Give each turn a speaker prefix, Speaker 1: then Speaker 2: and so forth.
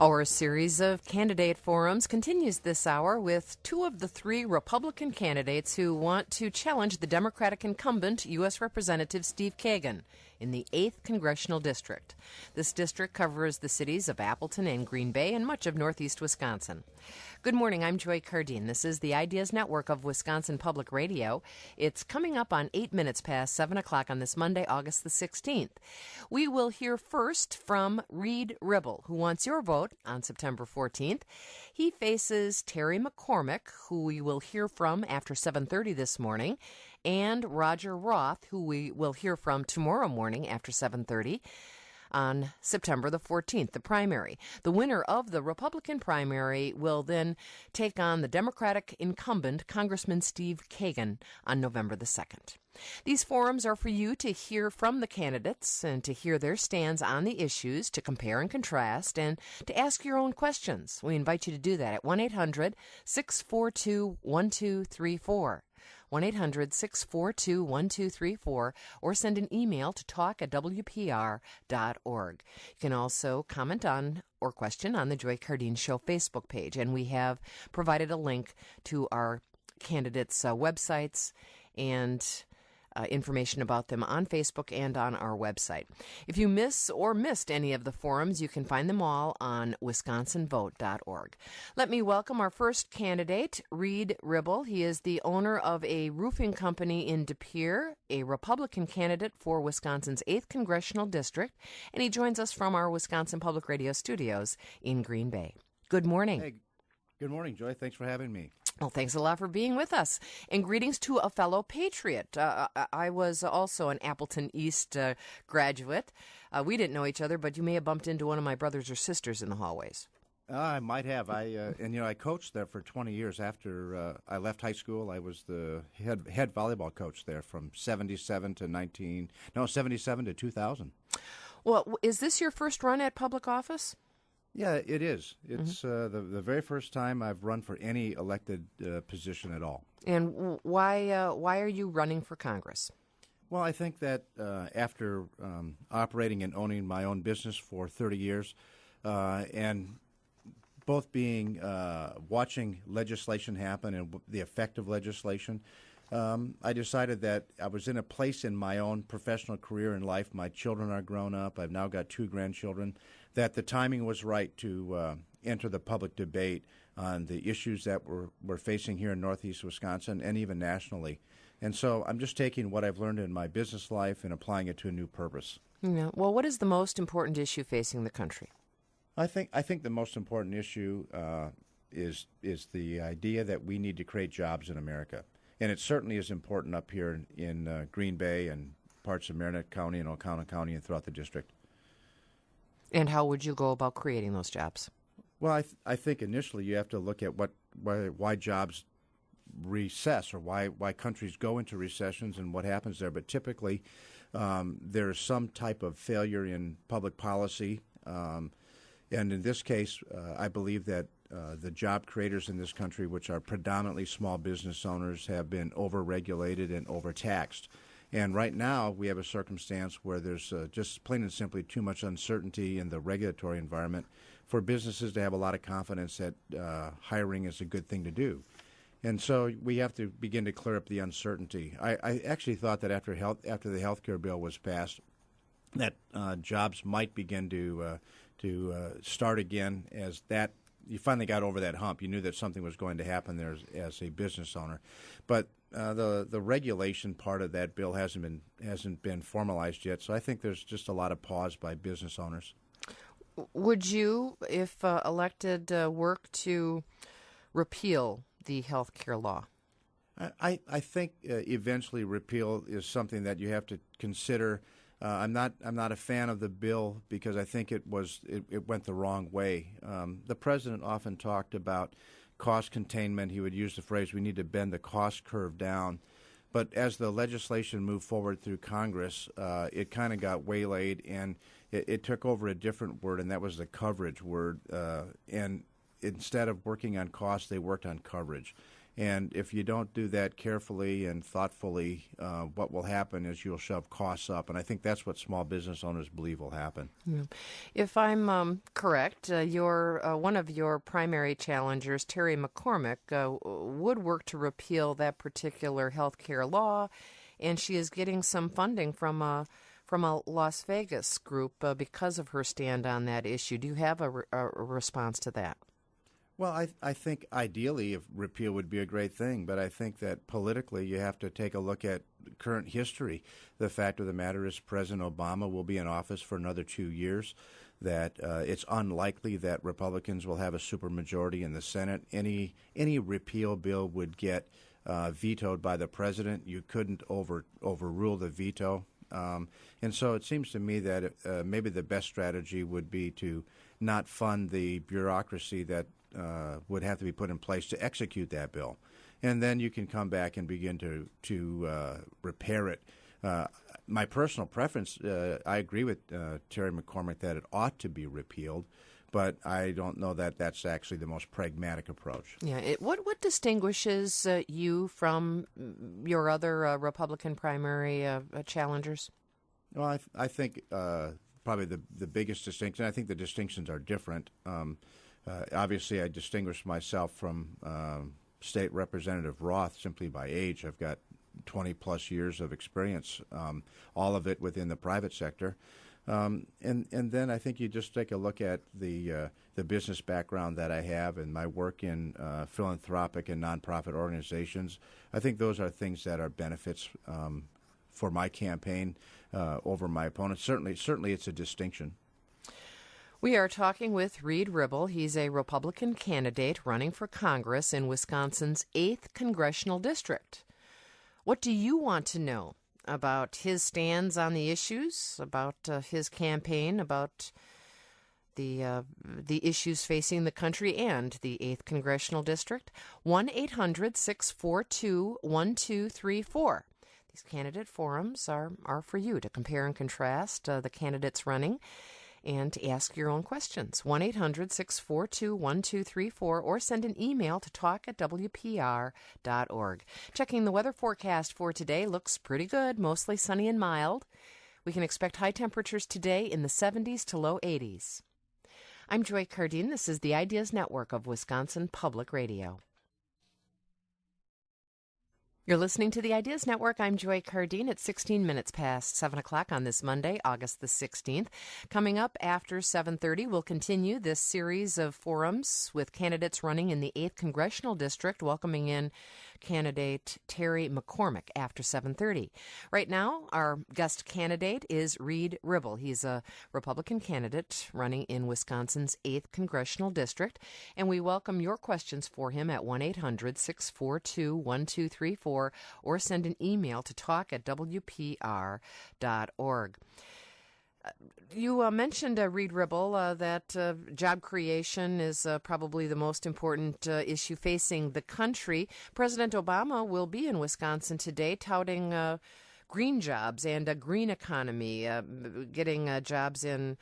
Speaker 1: Our series of candidate forums continues this hour with two of the three Republican candidates who want to challenge the Democratic incumbent, U.S. Representative Steve Kagan, in the 8th Congressional District. This district covers the cities of Appleton and Green Bay and much of northeast Wisconsin. Good morning, I'm Joy Cardine. This is the Ideas Network of Wisconsin Public Radio. It's coming up on 8 minutes past 7 o'clock on this Monday, August the 16th. We will hear first from Reed Ribble, who wants your vote on September 14th. He faces Terry McCormick, who we will hear from after 7:30 this morning, and Roger Roth, who we will hear from tomorrow morning after 7:30. On September the 14th, the primary. The winner of the Republican primary will then take on the Democratic incumbent, Congressman Steve Kagan, on November the 2nd. These forums are for you to hear from the candidates and to hear their stands on the issues, to compare and contrast, and to ask your own questions. We invite you to do that at 1-800-642-1234. 1-800-642-1234, or send an email to talk@wpr.org. You can also comment on or question on the Joy Cardine Show Facebook page, and we have provided a link to our candidates' websites and information about them on Facebook and on our website. If you miss or missed any of the forums, you can find them all on wisconsinvote.org. Let me welcome our first candidate, Reed Ribble. He is the owner of a roofing company in De Pere, a Republican candidate for Wisconsin's 8th Congressional District, and he joins us from our Wisconsin Public Radio studios in Green Bay. Good morning.
Speaker 2: Hey, good morning, Joy. Thanks for having me.
Speaker 1: Well, thanks a lot for being with us. And greetings to a fellow patriot. I was also an Appleton East graduate. We didn't know each other, but you may have bumped into one of my brothers or sisters in the hallways.
Speaker 2: I might have. I coached there for 20 years. After I left high school, I was the head volleyball coach there from 77 to 2000.
Speaker 1: Well, is this your first run at public office?
Speaker 2: Yeah, it is. It's the very first time I've run for any elected position at all.
Speaker 1: And why are you running for Congress?
Speaker 2: Well, I think that after operating and owning my own business for 30 years, and both being watching legislation happen and the effect of legislation, I decided that I was in a place in my own professional career in life. My children are grown up. I've now got 2 grandchildren. That the timing was right to enter the public debate on the issues that we're facing here in northeast Wisconsin and even nationally. And so I'm just taking what I've learned in my business life and applying it to a new purpose.
Speaker 1: Yeah. Well, what is the most important issue facing the country?
Speaker 2: I think the most important issue is the idea that we need to create jobs in America. And it certainly is important up here in Green Bay and parts of Marinette County and Oconto County and throughout the district.
Speaker 1: And how would you go about creating those jobs?
Speaker 2: Well, I think initially you have to look at why jobs recess or why countries go into recessions and what happens there. But typically there's some type of failure in public policy. And in this case, I believe that the job creators in this country, which are predominantly small business owners, have been overregulated and overtaxed. And right now, we have a circumstance where there's just plain and simply too much uncertainty in the regulatory environment for businesses to have a lot of confidence that hiring is a good thing to do. And so we have to begin to clear up the uncertainty. I actually thought that after the health care bill was passed, that jobs might begin to start again as that you finally got over that hump. You knew that something was going to happen there as a business owner. But the regulation part of that bill hasn't been formalized yet, so I think there's just a lot of pause by business owners.
Speaker 1: Would you, if elected, work to repeal the health care law?
Speaker 2: I think eventually repeal is something that you have to consider. I'm not a fan of the bill because I think it went the wrong way. The president often talked about cost containment. He would use the phrase, we need to bend the cost curve down. But as the legislation moved forward through Congress, it kind of got waylaid, and it took over a different word, and that was the coverage word. And instead of working on cost, they worked on coverage. And if you don't do that carefully and thoughtfully, what will happen is you'll shove costs up. And I think that's what small business owners believe will happen.
Speaker 1: Yeah. If I'm correct, one of your primary challengers, Terry McCormick, would work to repeal that particular health care law, and she is getting some funding from a Las Vegas group because of her stand on that issue. Do you have a response to that?
Speaker 2: Well, I think ideally if repeal would be a great thing, but I think that politically you have to take a look at current history. The fact of the matter is President Obama will be in office for another 2 years, that it's unlikely that Republicans will have a supermajority in the Senate. Any repeal bill would get vetoed by the president. You couldn't overrule the veto. And so it seems to me that maybe the best strategy would be to not fund the bureaucracy that would have to be put in place to execute that bill. And then you can come back and begin to repair it. My personal preference, I agree with Terry McCormick that it ought to be repealed, but I don't know that that's actually the most pragmatic approach.
Speaker 1: Yeah. What distinguishes you from your other Republican primary challengers?
Speaker 2: Well, I think probably the biggest distinction, I think the distinctions are different. Obviously, I distinguish myself from State Representative Roth simply by age. I've got 20-plus years of experience, all of it within the private sector. And then I think you just take a look at the business background that I have and my work in philanthropic and nonprofit organizations. I think those are things that are benefits for my campaign over my opponents. Certainly it's a distinction.
Speaker 1: We are talking with Reed Ribble. He's a Republican candidate running for Congress in Wisconsin's 8th Congressional District. What do you want to know about his stands on the issues, about his campaign, about the issues facing the country and the 8th Congressional District? 1-800-642-1234. These candidate forums are for you to compare and contrast the candidates running and to ask your own questions. 1-800-642-1234 or send an email to talk@wpr.org. Checking the weather forecast for today, looks pretty good, mostly sunny and mild. We can expect high temperatures today in the 70s to low 80s. I'm Joy Cardine. This is the Ideas Network of Wisconsin Public Radio. You're listening to the Ideas Network. I'm Joy Cardine at 16 minutes past 7 o'clock on this Monday, August the 16th. Coming up after 7:30, we'll continue this series of forums with candidates running in the 8th Congressional District, welcoming in candidate Terry McCormick after 7:30. Right now, our guest candidate is Reed Ribble. He's a Republican candidate running in Wisconsin's 8th Congressional District, and we welcome your questions for him at 1-800-642-1234 or send an email to talk@wpr.org. You mentioned, Reed Ribble, that job creation is probably the most important issue facing the country. President Obama will be in Wisconsin today touting green jobs and a green economy, getting jobs in